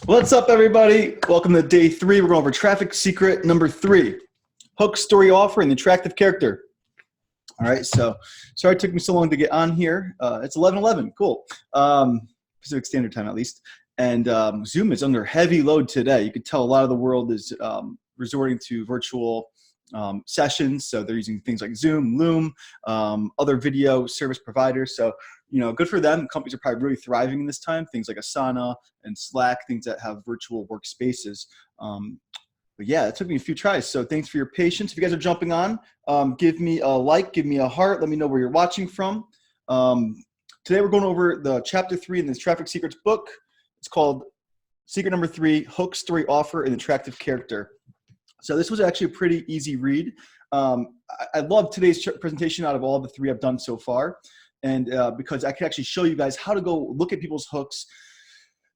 What's up, everybody? Welcome to day 3. We're going over traffic secret number 3, hook, story, offer, and attractive character. All right, so sorry it took me so long to get on here. It's 11:11, cool. Pacific Standard Time, at least. And Zoom is under heavy load today. You can tell a lot of the world is resorting to virtual sessions. So they're using things like Zoom, Loom, other video service providers. So, you know, good for them. Companies are probably really thriving in this time. Things like Asana and Slack, things that have virtual workspaces. But yeah, it took me a few tries. So thanks for your patience. If you guys are jumping on, give me a like, give me a heart. Let me know where you're watching from. Today we're going over the chapter 3 in this Traffic Secrets book. It's called Secret Number 3, Hook, Story, Offer, and Attractive Character. So this was actually a pretty easy read. I love today's presentation out of all the 3 I've done so far. And because I can actually show you guys how to go look at people's hooks,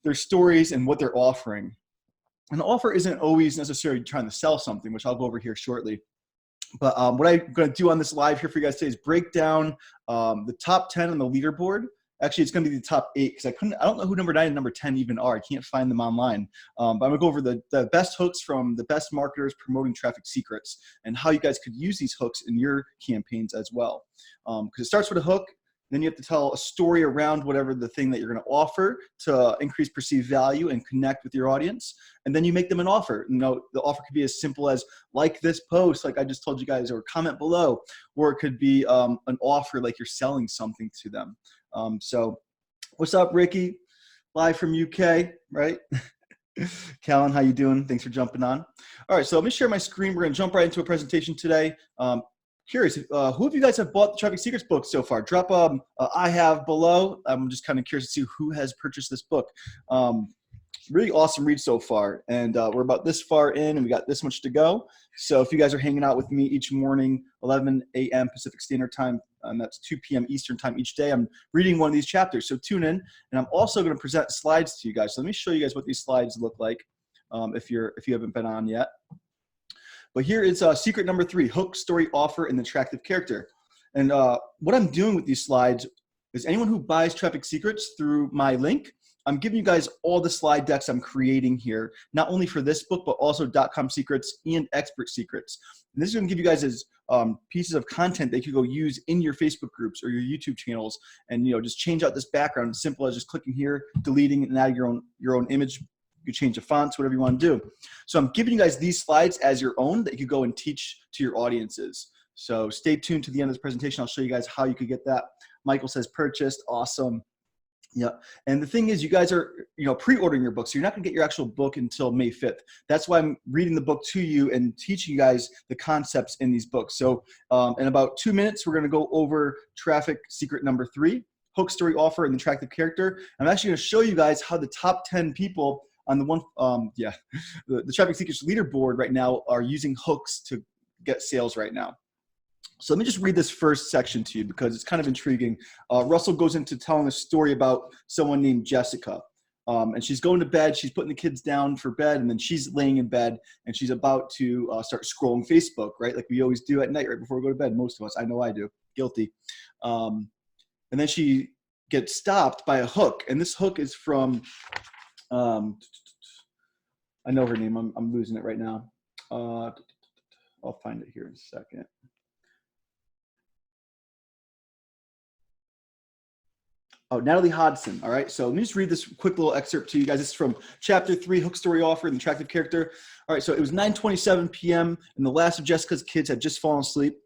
their stories, and what they're offering. An offer isn't always necessarily trying to sell something, which I'll go over here shortly. But what I'm going to do on this live here for you guys today is break down the top 10 on the leaderboard. Actually, it's going to be the top 8 because I don't know who number 9 and number 10 even are. I can't find them online. But I'm going to go over the best hooks from the best marketers promoting traffic secrets and how you guys could use these hooks in your campaigns as well. Because it starts with a hook. Then you have to tell a story around whatever the thing that you're going to offer to increase perceived value and connect with your audience. And then you make them an offer. You know, the offer could be as simple as like this post, like I just told you guys, or comment below, or it could be an offer like you're selling something to them. So what's up, Ricky? Live from UK, right? Callan, how you doing? Thanks for jumping on. All right, so let me share my screen. We're going to jump right into a presentation today. Curious, who of you guys have bought the Traffic Secrets book so far? Drop I have below. I'm just kind of curious to see who has purchased this book. Really awesome read so far. And we're about this far in and we got this much to go. So if you guys are hanging out with me each morning, 11 a.m. Pacific Standard Time, and that's 2 p.m. Eastern Time each day, I'm reading one of these chapters. So tune in. And I'm also going to present slides to you guys. So let me show you guys what these slides look like if you haven't been on yet. But here is secret number 3, hook, story, offer, and attractive character. And what I'm doing with these slides is anyone who buys Traffic Secrets through my link, I'm giving you guys all the slide decks I'm creating here, not only for this book, but also .com secrets and expert secrets. And this is going to give you guys as pieces of content that you can go use in your Facebook groups or your YouTube channels, and just change out this background as simple as just clicking here, deleting, and adding your own image. You can change the fonts, whatever you want to do. So I'm giving you guys these slides as your own that you could go and teach to your audiences. So stay tuned to the end of this presentation. I'll show you guys how you could get that. Michael says purchased. Awesome. Yeah. And the thing is, you guys are, pre-ordering your book. So you're not going to get your actual book until May 5th. That's why I'm reading the book to you and teaching you guys the concepts in these books. So in about 2 minutes, we're going to go over Traffic Secret number 3, hook, story, offer, and attractive character. I'm actually going to show you guys how the top 10 people on the Traffic Secrets leaderboard right now are using hooks to get sales right now. So let me just read this first section to you because it's kind of intriguing. Russell goes into telling a story about someone named Jessica. And she's going to bed, she's putting the kids down for bed, and then she's laying in bed and she's about to start scrolling Facebook, right? Like we always do at night right before we go to bed, most of us. I know I do, guilty. And then she gets stopped by a hook, and this hook is from I know her name. I'm losing it right now. I'll find it here in a second. Oh, Natalie Hodson. All right. So let me just read this quick little excerpt to you guys. This is from chapter 3, hook, story, offer, and attractive character. All right. So it was 9:27 p.m. and the last of Jessica's kids had just fallen asleep.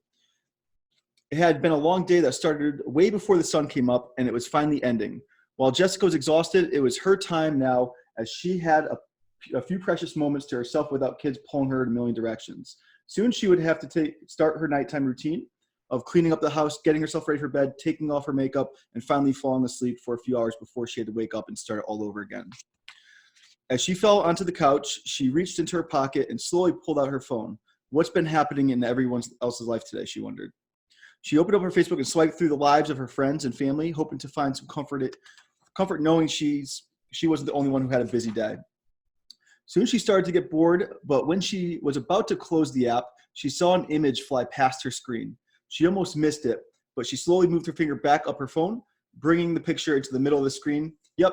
It had been a long day that started way before the sun came up, and it was finally ending. While Jessica was exhausted, it was her time now, as she had a few precious moments to herself without kids pulling her in a million directions. Soon she would have to start her nighttime routine of cleaning up the house, getting herself ready for bed, taking off her makeup, and finally falling asleep for a few hours before she had to wake up and start it all over again. As she fell onto the couch, she reached into her pocket and slowly pulled out her phone. What's been happening in everyone else's life today, she wondered. She opened up her Facebook and swiped through the lives of her friends and family, hoping to find some comfort knowing she wasn't the only one who had a busy day. Soon she started to get bored, but when she was about to close the app, she saw an image fly past her screen. She almost missed it, but she slowly moved her finger back up her phone, bringing the picture into the middle of the screen. Yep,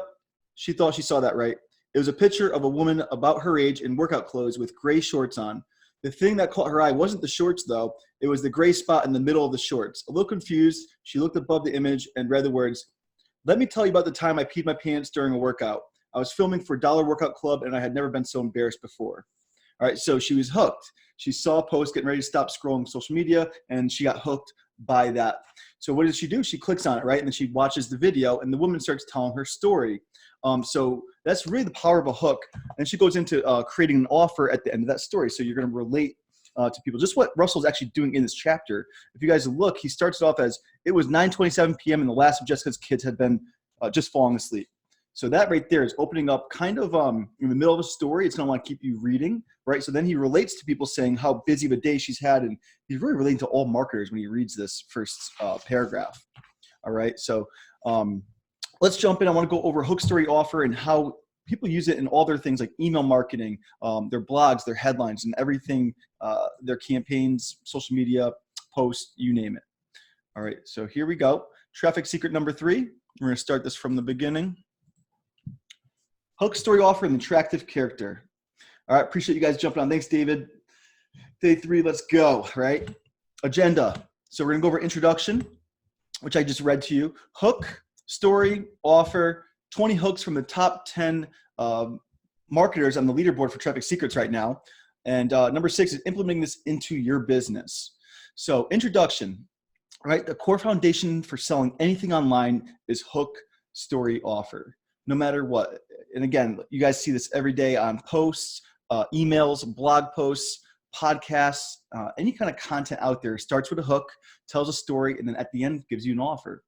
she thought she saw that right. It was a picture of a woman about her age in workout clothes with gray shorts on. The thing that caught her eye wasn't the shorts, though. It was the gray spot in the middle of the shorts. A little confused, she looked above the image and read the words, "Let me tell you about the time I peed my pants during a workout. I was filming for Dollar Workout Club, and I had never been so embarrassed before." All right, so she was hooked. She saw a post getting ready to stop scrolling social media, and she got hooked by that. So what does she do? She clicks on it, right? And then she watches the video, and the woman starts telling her story. So that's really the power of a hook. And she goes into creating an offer at the end of that story. So you're going to relate to people. Just what Russell's actually doing in this chapter. If you guys look, he starts it off as, it was 9:27 p.m. and the last of Jessica's kids had been just falling asleep. So that right there is opening up kind of in the middle of a story. It's going to want to keep you reading, right? So then he relates to people saying how busy of a day she's had. And he's really relating to all marketers when he reads this first paragraph. All right, so let's jump in. I want to go over hook story offer and how people use it in all their things like email marketing, their blogs, their headlines, and everything, their campaigns, social media, posts, you name it. All right, so here we go. Traffic secret number 3. We're going to start this from the beginning. Hook story offer and attractive character. All right, appreciate you guys jumping on. Thanks, David. Day 3, let's go, right? Agenda. So we're going to go over introduction, which I just read to you. Hook, story, offer, 20 hooks from the top 10 marketers on the leaderboard for Traffic Secrets right now. And number 6 is implementing this into your business. So introduction, right? The core foundation for selling anything online is hook, story, offer, no matter what. And again, you guys see this every day on posts, emails, blog posts, podcasts, any kind of content out there starts with a hook, tells a story, and then at the end gives you an offer.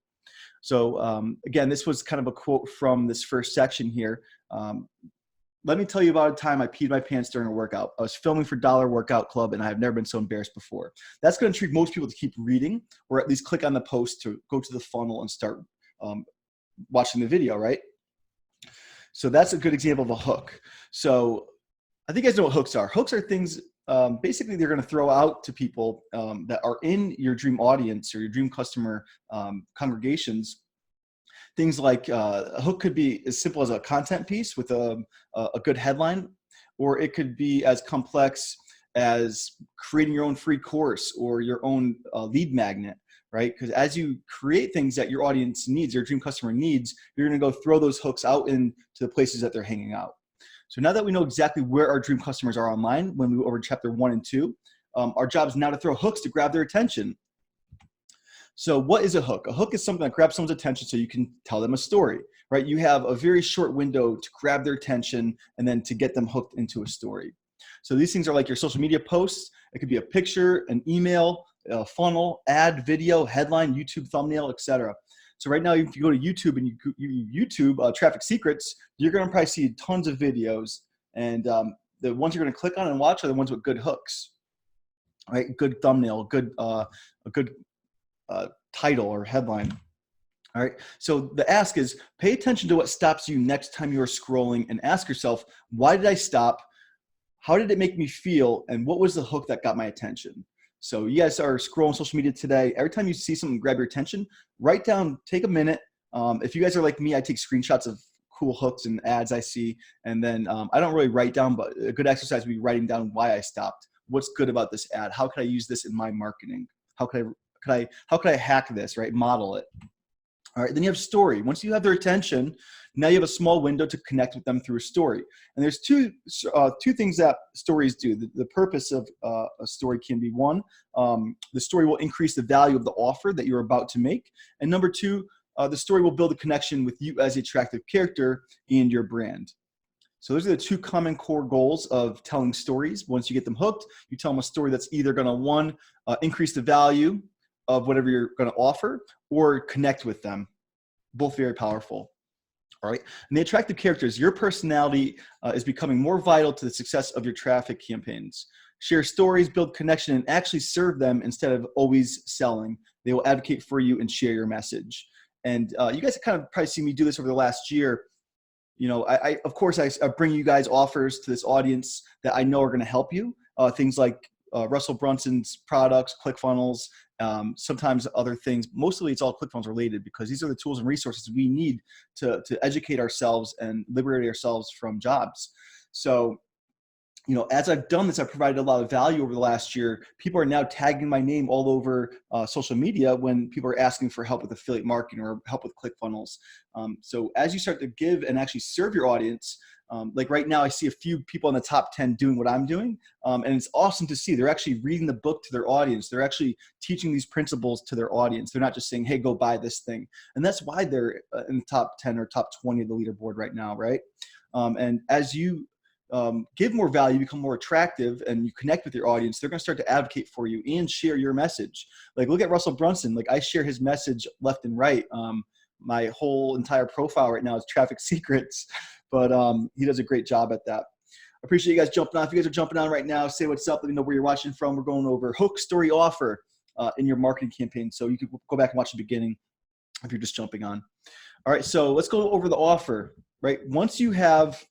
So again, this was kind of a quote from this first section here. Let me tell you about a time I peed my pants during a workout. I was filming for Dollar Workout Club, and I have never been so embarrassed before. That's going to intrigue most people to keep reading, or at least click on the post to go to the funnel and start watching the video, right? So that's a good example of a hook. So I think you guys know what hooks are. Hooks are things, basically they're going to throw out to people that are in your dream audience or your dream customer congregations. Things like a hook could be as simple as a content piece with a good headline, or it could be as complex as creating your own free course or your own lead magnet, right? Because as you create things that your audience needs, your dream customer needs, you're going to go throw those hooks out into the places that they're hanging out. So now that we know exactly where our dream customers are online, when we go over chapter 1 and 2, our job is now to throw hooks to grab their attention. So what is a hook? A hook is something that grabs someone's attention so you can tell them a story, right? You have a very short window to grab their attention and then to get them hooked into a story. So these things are like your social media posts. It could be a picture, an email, a funnel, ad, video, headline, YouTube thumbnail, etc. So right now, if you go to YouTube and you YouTube Traffic Secrets, you're going to probably see tons of videos. And the ones you're going to click on and watch are the ones with good hooks, right? Good thumbnail, a good title or headline. All right. So the ask is pay attention to what stops you next time you are scrolling and ask yourself, why did I stop? How did it make me feel? And what was the hook that got my attention? So you guys are scrolling social media today. Every time you see something grab your attention, write down, take a minute. If you guys are like me, I take screenshots of cool hooks and ads I see. And then I don't really write down, but a good exercise would be writing down why I stopped. What's good about this ad? How could I use this in my marketing? How could I hack this, right? Model it. All right, then you have story. Once you have their attention, now you have a small window to connect with them through a story. And there's two things that stories do. The purpose of a story can be, one, the story will increase the value of the offer that you're about to make. And number 2, the story will build a connection with you as the attractive character and your brand. So those are the 2 common core goals of telling stories. Once you get them hooked, you tell them a story that's either going to, one, increase the value of whatever you're going to offer, or connect with them. Both very powerful. All right. And the attractive characters, your personality is becoming more vital to the success of your traffic campaigns. Share stories, build connection, and actually serve them instead of always selling. They will advocate for you and share your message. And you guys have kind of probably seen me do this over the last year. You know, of course, I bring you guys offers to this audience that I know are going to help you. Things like Russell Brunson's products, ClickFunnels, sometimes other things. Mostly it's all ClickFunnels related because these are the tools and resources we need to educate ourselves and liberate ourselves from jobs. So, as I've done this, I've provided a lot of value over the last year. People are now tagging my name all over social media when people are asking for help with affiliate marketing or help with ClickFunnels. So as you start to give and actually serve your audience, like right now, I see a few people in the top 10 doing what I'm doing. And it's awesome to see. They're actually reading the book to their audience. They're actually teaching these principles to their audience. They're not just saying, hey, go buy this thing. And that's why they're in the top 10 or top 20 of the leaderboard right now, right? And as you give more value, become more attractive, and you connect with your audience, they're going to start to advocate for you and share your message. Like, look at Russell Brunson. Like, I share his message left and right. My whole entire profile right now is traffic secrets, but he does a great job at that. I appreciate you guys jumping on. If you guys are jumping on right now, say what's up. Let me know where you're watching from. We're going over hook, story, offer in your marketing campaign. So you can go back and watch the beginning if you're just jumping on. All right, so let's go over the offer, right? Once you have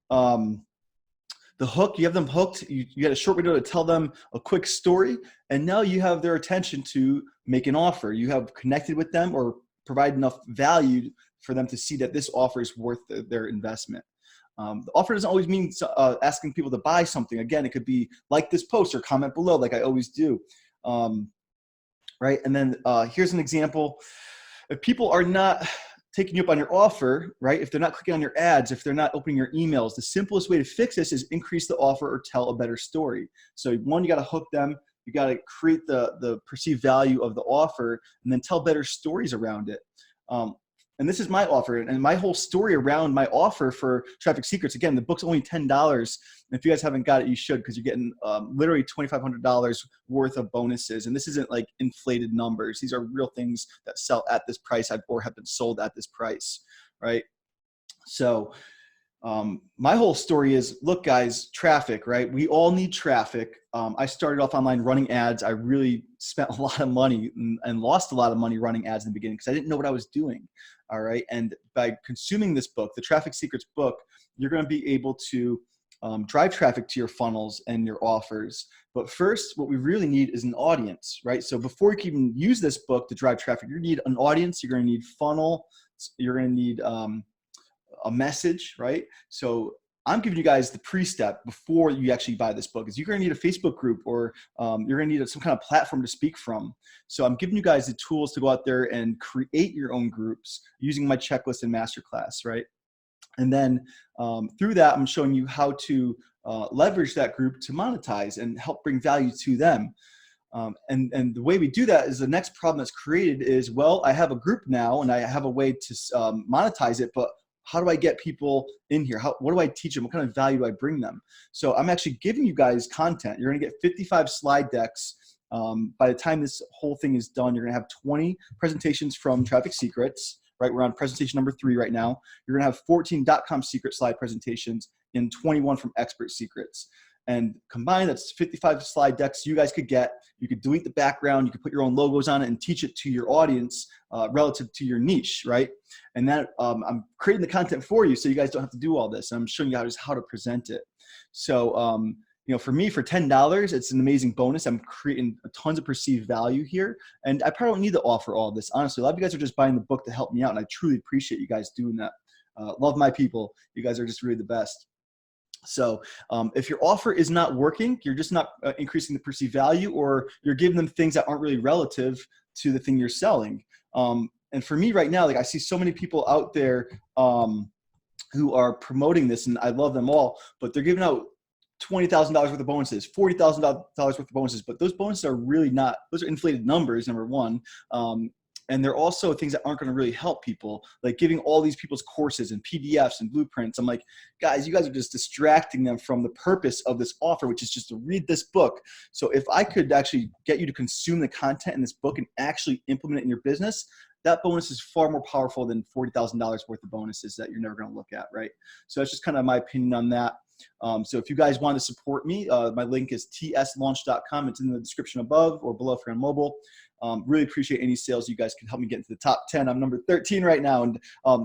the hook, you have them hooked, you get a short window to tell them a quick story, and now you have their attention to make an offer. You have connected with them or provide enough value for them to see that this offer is worth their investment. The offer doesn't always mean asking people to buy something. Again, it could be like this post or comment below like I always do. Right, and then here's an example. If people are not taking you up on your offer, right? If they're not clicking on your ads, if they're not opening your emails, the simplest way to fix this is increase the offer or tell a better story. So one, you got to hook them. You got to create the perceived value of the offer and then tell better stories around it. And this is my offer and my whole story around my offer for Traffic Secrets. Again, the book's only $10. If you guys haven't got it, you should, because you're getting literally $2,500 worth of bonuses. And this isn't like inflated numbers. These are real things that sell at this price or have been sold at this price, right? So my whole story is, look, guys, traffic, right? We all need traffic. I started off online running ads. I really spent a lot of money and lost a lot of money running ads in the beginning because I didn't know what I was doing. All right. And by consuming this book, the Traffic Secrets book, you're going to be able to drive traffic to your funnels and your offers. But first, what we really need is an audience, right? So before you can even use this book to drive traffic, you need an audience. You're going to need funnel. You're going to need a message, right? So I'm giving you guys the pre-step before you actually buy this book is you're going to need a Facebook group or you're going to need some kind of platform to speak from. So I'm giving you guys the tools to go out there and create your own groups using my checklist and masterclass, right? And then through that, I'm showing you how to leverage that group to monetize and help bring value to them. And the way we do that is the next problem that's created is, well, I have a group now and I have a way to monetize it, but how do I get people in here? What do I teach them? What kind of value do I bring them? So I'm actually giving you guys content. You're going to get 55 slide decks. By the time this whole thing is done, you're going to have 20 presentations from Traffic Secrets, right? We're on presentation number 3 right now. You're going to have 14 .com secret slide presentations and 21 from Expert Secrets. And combined, that's 55 slide decks you guys could get. You could delete the background. You could put your own logos on it and teach it to your audience relative to your niche, right? And that I'm creating the content for you so you guys don't have to do all this. I'm showing you how to present it. So, for me, for $10, it's an amazing bonus. I'm creating tons of perceived value here. And I probably don't need to offer all this. Honestly, a lot of you guys are just buying the book to help me out. And I truly appreciate you guys doing that. Love my people. You guys are just really the best. So if your offer is not working, you're just not increasing the perceived value, or you're giving them things that aren't really relative to the thing you're selling. And for me right now, like I see so many people out there who are promoting this, and I love them all, but they're giving out $20,000 worth of bonuses, $40,000 worth of bonuses, but those bonuses are really not, those are inflated numbers, number one. And they're also things that aren't going to really help people, like giving all these people's courses and PDFs and blueprints. I'm like, guys, you guys are just distracting them from the purpose of this offer, which is just to read this book. So if I could actually get you to consume the content in this book and actually implement it in your business, that bonus is far more powerful than $40,000 worth of bonuses that you're never going to look at, right? So that's just kind of my opinion on that. So if you guys want to support me, my link is tslaunch.com. It's in the description above or below if you're on mobile. Really appreciate any sales. You guys can help me get into the top 10. I'm number 13 right now. And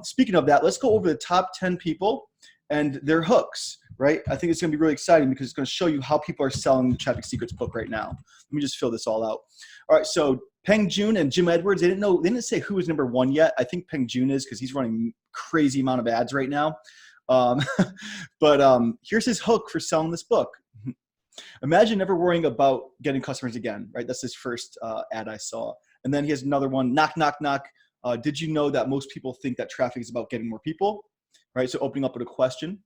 speaking of that, let's go over the top 10 people and their hooks, right? I think it's going to be really exciting because it's going to show you how people are selling the Traffic Secrets book right now. Let me just fill this all out. All right, so Peng Joon and Jim Edwards, they didn't say who was number 1 yet. I think Peng Joon is because he's running crazy amount of ads right now. But here's his hook for selling this book. Imagine never worrying about getting customers again, right? That's his first ad I saw. And then he has another one, knock, knock, knock. Did you know that most people think that traffic is about getting more people, right? So opening up with a question.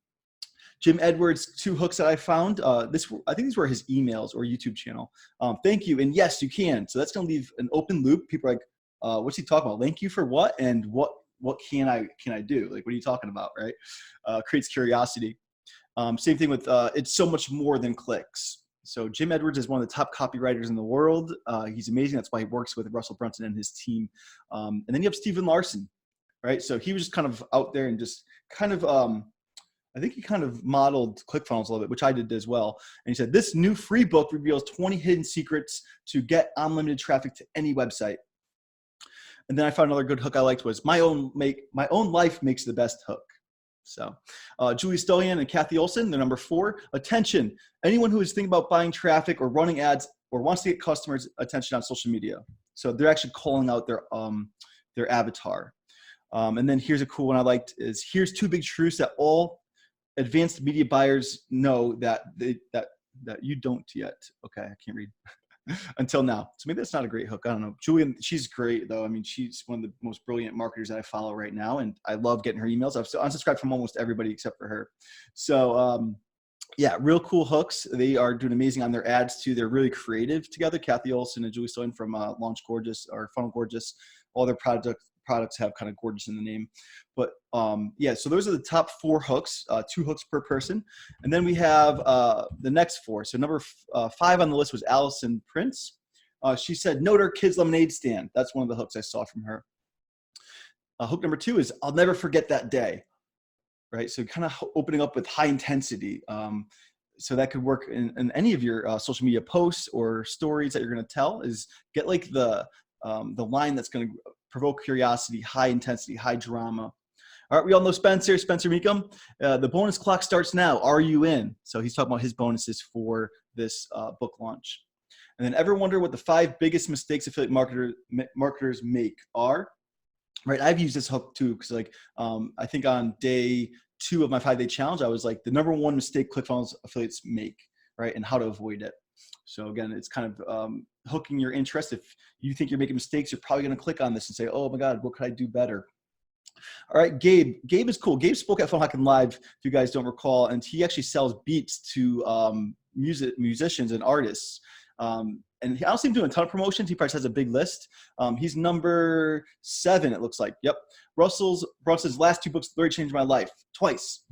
Jim Edwards, 2 hooks that I found. I think these were his emails or YouTube channel. Thank you, and yes, you can. So that's gonna leave an open loop. People are like, what's he talking about? Thank you for what? And what can I do? Like, what are you talking about, right? Creates curiosity. Same thing with, it's so much more than clicks. So Jim Edwards is one of the top copywriters in the world. He's amazing. That's why he works with Russell Brunson and his team. And then you have Stephen Larson, right? So he was just kind of out there and just kind of, I think he kind of modeled ClickFunnels a little bit, which I did as well. And he said, this new free book reveals 20 hidden secrets to get unlimited traffic to any website. And then I found another good hook I liked was my own life makes the best hook. So Julie Stolian and Kathy Olson, they're number 4. Attention, anyone who is thinking about buying traffic or running ads or wants to get customers' attention on social media. So they're actually calling out their avatar. And then here's a cool one I liked is, here's 2 big truths that all advanced media buyers know that you don't yet. Okay, I can't read. Until now. So maybe that's not a great hook. I don't know. Julian, she's great though. I mean, she's one of the most brilliant marketers that I follow right now. And I love getting her emails. I've unsubscribed from almost everybody except for her. So yeah, real cool hooks. They are doing amazing on their ads too. They're really creative together. Kathy Olson and Julie Stone from Launch Gorgeous or Funnel Gorgeous. All their products have kind of gorgeous in the name. But yeah, so those are the top 4 hooks, 2 hooks per person. And then we have the next 4. So number 5 on the list was Allison Prince. She said, note our kids' lemonade stand. That's one of the hooks I saw from her. Hook number 2 is, I'll never forget that day, right? So kind of opening up with high intensity. So that could work in any of your social media posts or stories that you're going to tell, is get like the line that's going to provoke curiosity, high intensity, high drama. All right, we all know Spencer Meekum. The bonus clock starts now. Are you in? So he's talking about his bonuses for this book launch. And then ever wonder what the 5 biggest mistakes affiliate marketers make are? Right, I've used this hook too, because like I think on day 2 of my 5-day challenge, I was like, the number 1 mistake ClickFunnels affiliates make, right, and how to avoid it. So again, it's kind of hooking your interest. If you think you're making mistakes, you're probably going to click on this and say, oh my God, what could I do better? All right, Gabe. Gabe is cool. Gabe spoke at Funnel Hacking Live, if you guys don't recall, and he actually sells beats to musicians and artists. And I don't see him doing a ton of promotions. He probably has a big list. He's number 7, it looks like. Yep. Russell Brunson's last 2 books literally changed my life twice.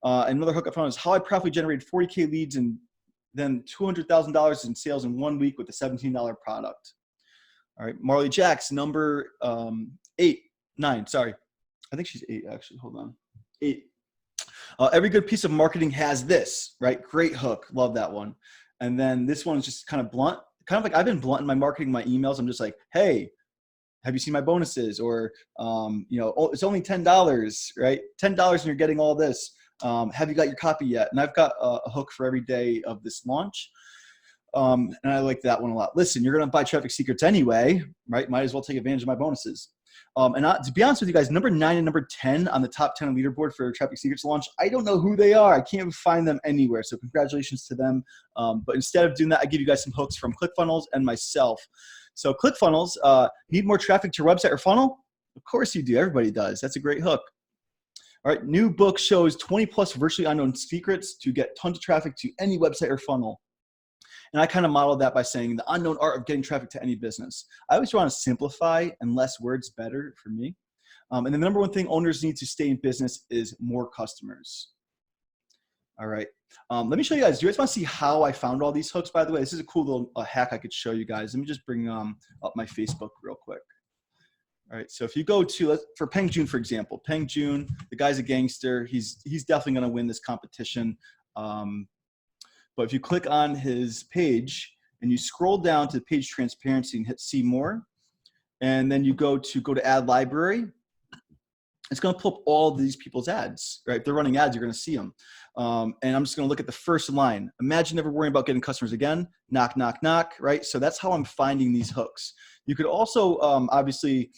And another hook I found is how I profitably generated 40K leads and then $200,000 in sales in 1 week with a $17 product. All right, Marley Jacks, number 9, sorry. I think she's 8 actually, hold on. 8. Every good piece of marketing has this, right? Great hook, love that one. And then this one is just kind of blunt, kind of like I've been blunt in my marketing, my emails. I'm just like, hey, have you seen my bonuses? Or, you know, oh, it's only $10, right? $10 and you're getting all this. Have you got your copy yet? And I've got a hook for every day of this launch. And I like that one a lot. Listen, you're going to buy Traffic Secrets anyway, right? Might as well take advantage of my bonuses. And to be honest with you guys, number 9 and number 10 on the top 10 leaderboard for Traffic Secrets launch, I don't know who they are. I can't find them anywhere. So congratulations to them. But instead of doing that, I give you guys some hooks from ClickFunnels and myself. So ClickFunnels, need more traffic to your website or funnel? Of course you do. Everybody does. That's a great hook. All right, new book shows 20 plus virtually unknown secrets to get tons of traffic to any website or funnel. And I kind of modeled that by saying the unknown art of getting traffic to any business. I always want to simplify and less words better for me. And the number 1 thing owners need to stay in business is more customers. All right, let me show you guys. Do you guys want to see how I found all these hooks, by the way? This is a cool little hack I could show you guys. Let me just bring up my Facebook real quick. All right, so if you go to, for Peng Joon, for example, Peng Joon, the guy's a gangster. He's definitely going to win this competition. But if you click on his page and you scroll down to page transparency and hit see more, and then you go to ad library, it's going to pull up all these people's ads, right? If they're running ads, you're going to see them. And I'm just going to look at the first line. Imagine never worrying about getting customers again. Knock, knock, knock, right? So that's how I'm finding these hooks. You could also obviously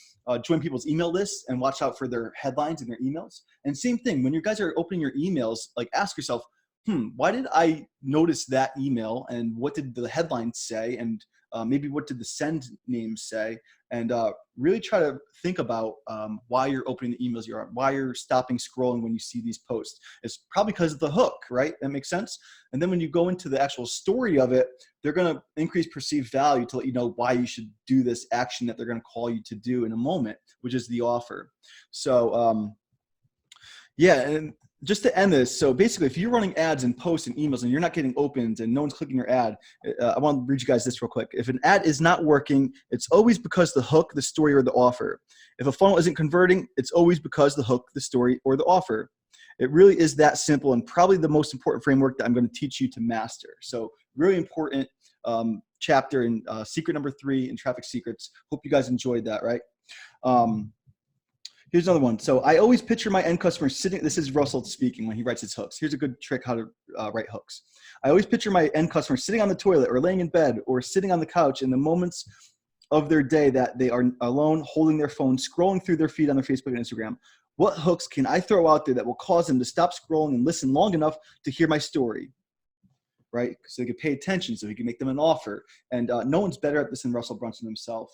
join people's email lists and watch out for their headlines in their emails. And same thing, when you guys are opening your emails, like ask yourself, why did I notice that email, and what did the headline say, and maybe what did the send name say, and really try to think about why you're opening the emails you're on, why you're stopping scrolling when you see these posts. It's probably because of the hook, right? That makes sense. And then when you go into the actual story of it, they're going to increase perceived value to let you know why you should do this action that they're going to call you to do in a moment, which is the offer. So yeah, and just to end this, so basically if you're running ads and posts and emails and you're not getting opens and no one's clicking your ad, I want to read you guys this real quick. If an ad is not working, it's always because the hook, the story, or the offer. If a funnel isn't converting, it's always because the hook, the story, or the offer. It really is that simple, and probably the most important framework that I'm going to teach you to master. So really important chapter in secret number 3 in Traffic Secrets. Hope you guys enjoyed that, right? Here's another one. So I always picture my end customer sitting, this is Russell speaking when he writes his hooks. Here's a good trick how to write hooks. I always picture my end customer sitting on the toilet or laying in bed or sitting on the couch in the moments of their day that they are alone, holding their phone, scrolling through their feed on their Facebook and Instagram. What hooks can I throw out there that will cause them to stop scrolling and listen long enough to hear my story? Right? So they can pay attention, so he can make them an offer. And no one's better at this than Russell Brunson himself.